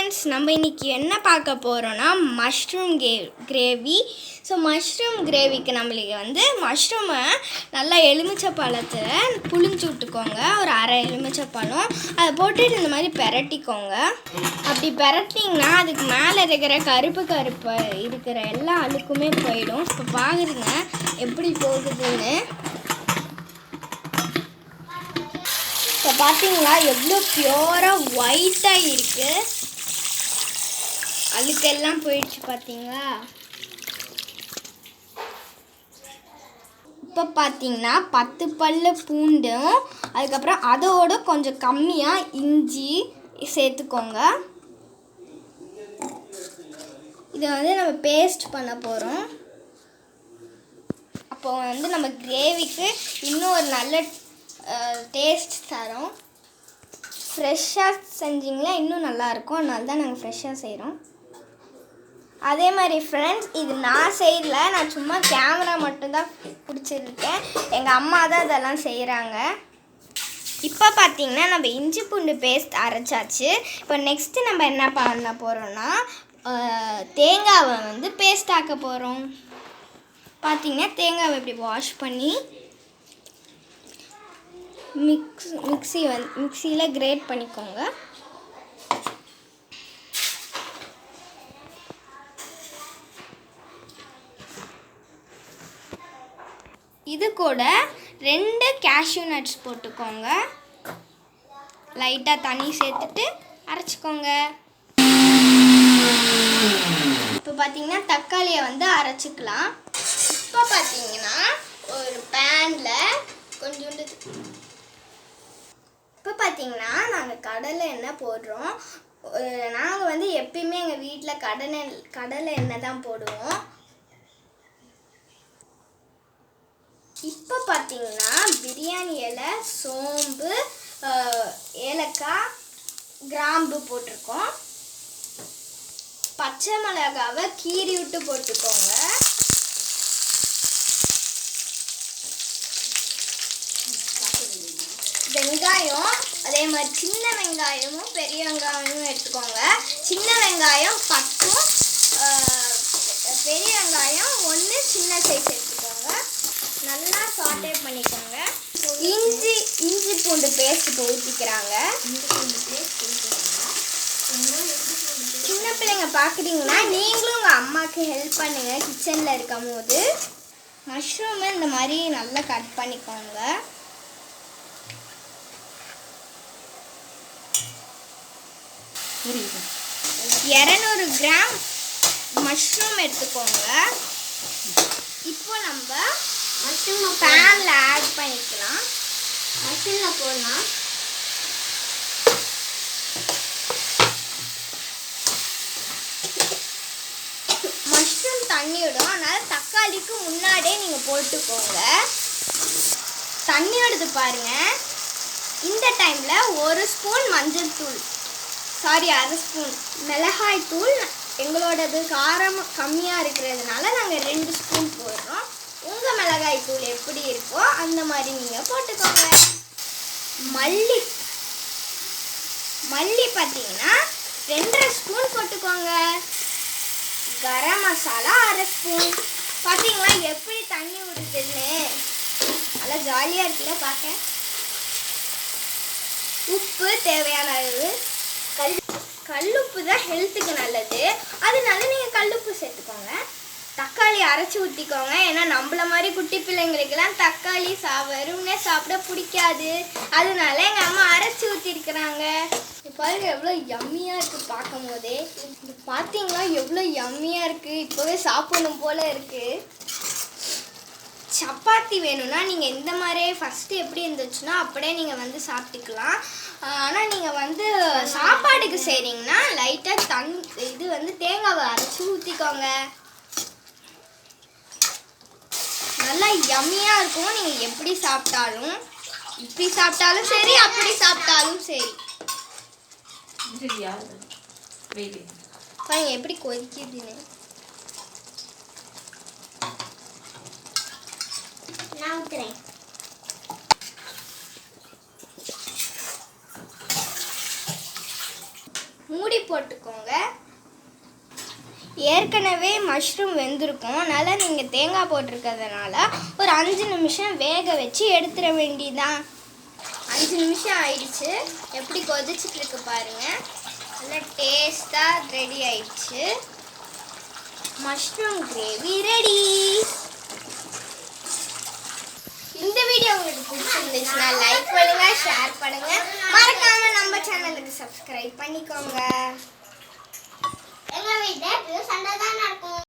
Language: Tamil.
ஃப்ரெண்ட்ஸ், நம்ம இன்றைக்கி என்ன பார்க்க போகிறோன்னா மஷ்ரூம் கிரேவி. ஸோ மஷ்ரூம் கிரேவிக்கு நம்மளுக்கு மஷ்ரூமை நல்லா எலுமிச்சை பழத்தில் புளிஞ்சு விட்டுக்கோங்க. ஒரு அரை எலுமிச்சை பழம் அதை போட்டுட்டு இந்த மாதிரி பெரட்டிக்கோங்க. அப்படி பெரட்டிங்கன்னா அதுக்கு மேலே இருக்கிற கருப்பு இருக்கிற எல்லா அழுக்குமே போயிடும். இப்போ பாருங்க எப்படி போகுதுன்னு. இப்போ பார்த்தீங்களா எவ்வளோ பியூராக ஒயிட்டாக இருக்குது. அழுக்கெல்லாம் போயிடுச்சு பார்த்தீங்களா. இப்போ பார்த்தீங்கன்னா 10 பல்லு பூண்டும் அதுக்கப்புறம் அதோட கொஞ்சம் கம்மியாக இஞ்சி சேர்த்துக்கோங்க. இதை நம்ம பேஸ்ட் பண்ண போகிறோம். அப்போ நம்ம கிரேவிக்கு இன்னும் ஒரு நல்ல டேஸ்ட் தரோம். ஃப்ரெஷ்ஷாக செஞ்சிங்கன்னா இன்னும் நல்லாயிருக்கும். அதனால தான் நாங்கள் ஃப்ரெஷ்ஷாக செய்கிறோம். அதே மாதிரி ஃப்ரெண்ட்ஸ், இது நான் செய்யல, நான் சும்மா கேமரா மட்டும்தான் பிடிச்சிருக்கேன். எங்கள் அம்மா தான் இதெல்லாம் செய்கிறாங்க. இப்போ பார்த்தீங்கன்னா நம்ம இஞ்சி பூண்டு பேஸ்ட் அரைச்சாச்சு. இப்போ நெக்ஸ்ட்டு நம்ம என்ன பண்ண போகிறோன்னா தேங்காவை பேஸ்ட் ஆக்க போகிறோம். பார்த்தீங்கன்னா தேங்காவை இப்படி வாஷ் பண்ணி மிக்சியில் கிரேட் பண்ணிக்கோங்க. இது கூட 2 கேஷ்யூ நட்ஸ் போட்டுக்கோங்க. லைட்டாக தண்ணி சேர்த்துட்டு அரைச்சிக்கோங்க. இப்போ பார்த்தீங்கன்னா தக்காளியை அரைச்சிக்கலாம். இப்போ பார்த்தீங்கன்னா ஒரு பேனில் கொஞ்சோண்டு இப்போ பார்த்தீங்கன்னா நாங்கள் கடலை எண்ணெய் போடுறோம். நாங்கள் எப்பயுமே எங்கள் வீட்டில் கடலை எண்ணெய் தான் போடுவோம். இப்போ பார்த்தீங்கன்னா பிரியாணி இலை, சோம்பு, ஏலக்காய், கிராம்பு போட்டிருக்கோம். பச்சை மிளகாவை கீறி விட்டு போட்டுக்கோங்க. வெங்காயம் அதே மாதிரி சின்ன வெங்காயமும் பெரிய வெங்காயமும் எடுத்துக்கோங்க. சின்ன வெங்காயம் 10, பெரிய வெங்காயம் 1 சின்ன சைஸ் எடுத்துக்கோங்க. நல்லா சாட்டே பண்ணிக்கோங்க. இஞ்சி பூண்டு பேஸ்ட் ஊற்றிக்கிறாங்க. சின்ன பிள்ளைங்க பார்க்குறீங்கன்னா நீங்களும் உங்கள் அம்மாவுக்கு ஹெல்ப் பண்ணுங்கள் கிச்சனில் இருக்கும் போது. மஷ்ரூமை இந்த மாதிரி நல்லா கட் பண்ணிக்கோங்க. 200 கிராம் மஷ்ரூம் எடுத்துக்கோங்க. இப்போ நம்ம மஷ்ரூம் பேனில் ஆட் பண்ணிக்கலாம். மஷ்ரூமில் போடலாம். மஷ்ரூம் தண்ணி விடும், அதனால் தக்காளிக்கு முன்னாடியே நீங்கள் போட்டுக்கோங்க. தண்ணி விடுது பாருங்கள். இந்த டைமில் 1 ஸ்பூன் மஞ்சள் தூள், அரை ஸ்பூன் மிளகாய் தூள், எங்களோடது காரம் கம்மியாக இருக்கிறதுனால நாங்கள் 2 ஸ்பூன் போடுறோம். உங்கள் மிளகாய் தூள் எப்படி இருக்கோ அந்த மாதிரி நீங்கள் போட்டுக்கோங்க. மல்லி பார்த்தீங்கன்னா 2.5 ஸ்பூன் போட்டுக்கோங்க. கரம் மசாலா அரை ஸ்பூன். பார்த்தீங்களா எப்படி தண்ணி விடுதுன்னு. நல்லா ஜாலியாக இருக்குல்ல பார்க்க. உப்பு தேவையான அளவு. கல்லுப்பு தான் ஹெல்த்துக்கு நல்லது, அதனால நீங்கள் கல்லுப்பு சேர்த்துக்கோங்க. தக்காளி அரைச்சி ஊற்றிக்கோங்க. ஏன்னா நம்மள மாதிரி குட்டி பிள்ளைங்களுக்கெல்லாம் தக்காளி வெறும்னே சாப்பிட பிடிக்காது. அதனால எங்கள் அம்மா அரைச்சி ஊற்றிருக்கிறாங்க. பாருங்க எவ்வளோ யம்மியாக இருக்குது பார்க்கும் போதே. பார்த்தீங்களா எவ்வளோ யம்மியாக இருக்குது. இப்போவே சாப்பிடணும் போல் இருக்குது. சப்பாத்தி வேணும்னா நீங்கள் இந்த மாதிரியே ஃபஸ்ட்டு எப்படி இருந்துச்சுன்னா அப்படியே நீங்கள் சாப்பிட்டுக்கலாம். ஆனால் நீங்கள் சாப்பாடுக்கு செய்கிறீங்கன்னா லைட்டாக தேங்காவை அரைச்சி ஊற்றிக்கோங்க. நல்லா யம்மியாக இருக்கும். நீங்கள் எப்படி சாப்பிட்டாலும், இப்படி சாப்பிட்டாலும் சரி, அப்படி சாப்பிட்டாலும் சரி. பாருங்க எப்படி கொதிக்குதுன்னு. நான் ஊற்றுறேன். மூடி போட்டுக்கோங்க. ஏற்கனவே மஷ்ரூம் வெந்திருக்கும், அதனால் நீங்கள் தேங்காய் போட்டிருக்கிறதுனால ஒரு 5 நிமிஷம் வேக வச்சு எடுத்துட வேண்டியதான். 5 நிமிஷம் ஆயிடுச்சு. எப்படி கொதிச்சுட்டு இருக்கு பாருங்கள். நல்லா டேஸ்ட்டாக ரெடி ஆயிடுச்சு. Mushroom gravy ready. இந்த வீடியோ உங்களுக்கு பிடிச்சிருந்துச்சுன்னா லைக் பண்ணுங்க, ஷேர் பண்ணுங்க, மறக்காம நம்ம சேனலுக்கு சப்ஸ்கிரைப் பண்ணிக்கோங்க. எங்க வீட்டுல சண்டை தான் நடக்கும்.